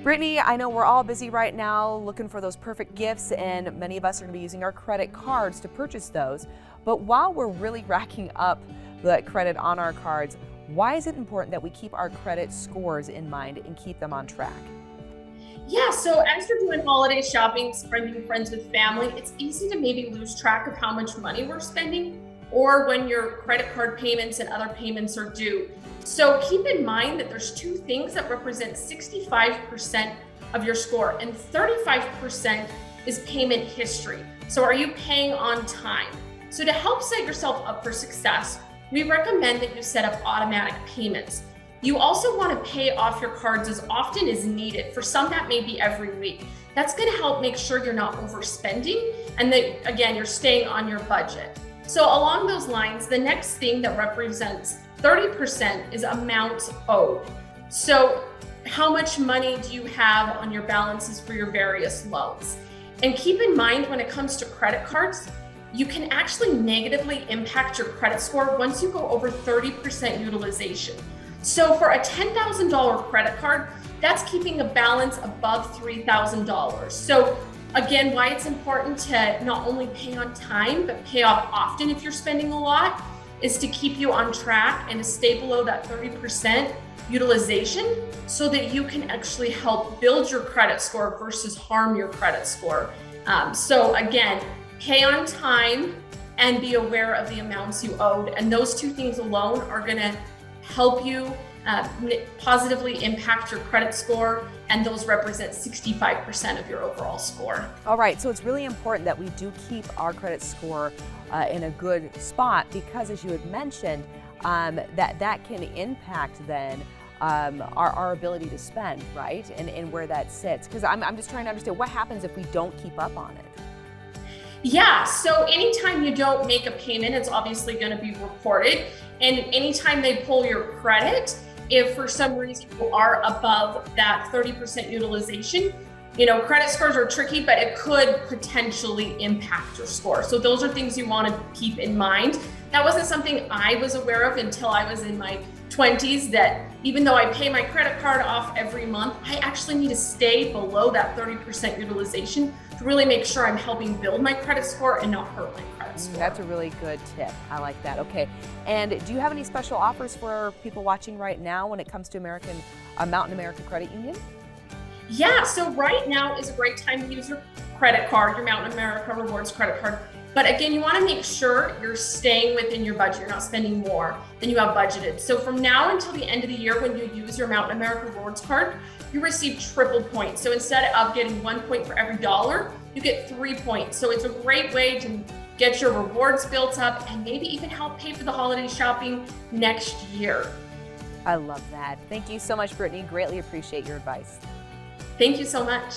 Brittany, I know we're all busy right now looking for those perfect gifts, and many of us are going to be using our credit cards to purchase those. But while we're really racking up the credit on our cards, why is it important that we keep our credit scores in mind and keep them on track? Yeah, so as you're doing holiday shopping, spending friends with family, it's easy to maybe lose track of how much money we're spending or when your credit card payments and other payments are due. So keep in mind that there's two things that represent 65% of your score, and 35% is payment history. So are you paying on time? So to help set yourself up for success, we recommend that you set up automatic payments. You also want to pay off your cards as often as needed. For some, that may be every week. That's going to help make sure you're not overspending and that, again, you're staying on your budget. So along those lines, the next thing that represents 30% is amount owed. So how much money do you have on your balances for your various loans? And keep in mind, when it comes to credit cards, you can actually negatively impact your credit score once you go over 30% utilization. So for a $10,000 credit card, that's keeping a balance above $3,000. So again, why it's important to not only pay on time, but pay off often if you're spending a lot, is to keep you on track and to stay below that 30% utilization so that you can actually help build your credit score versus harm your credit score. So again, pay on time and be aware of the amounts you owed. And those two things alone are gonna help you positively impact your credit score, and those represent 65% of your overall score. All right, so it's really important that we do keep our credit score in a good spot because, as you had mentioned, that can impact then our ability to spend, right? And where that sits. Because I'm just trying to understand what happens if we don't keep up on it. Yeah, so anytime you don't make a payment, it's obviously going to be reported. And anytime they pull your credit, if for some reason you are above that 30% utilization, credit scores are tricky, but it could potentially impact your score. So those are things you want to keep in mind. That wasn't something I was aware of until I was in my 20s, that even though I pay my credit card off every month, I actually need to stay below that 30% utilization to really make sure I'm helping build my credit score and not hurt my credit score. That's a really good tip. I like that. Okay. And do you have any special offers for people watching right now when it comes to Mountain America Credit Union? Yeah, so right now is a great time to use your credit card, your Mountain America Rewards credit card. But again, you want to make sure you're staying within your budget. You're not spending more than you have budgeted. So from now until the end of the year, when you use your Mountain America Rewards card, you receive triple points. So instead of getting 1 point for every dollar, you get 3 points. So it's a great way to get your rewards built up and maybe even help pay for the holiday shopping next year. I love that. Thank you so much, Brittany. Greatly appreciate your advice. Thank you so much.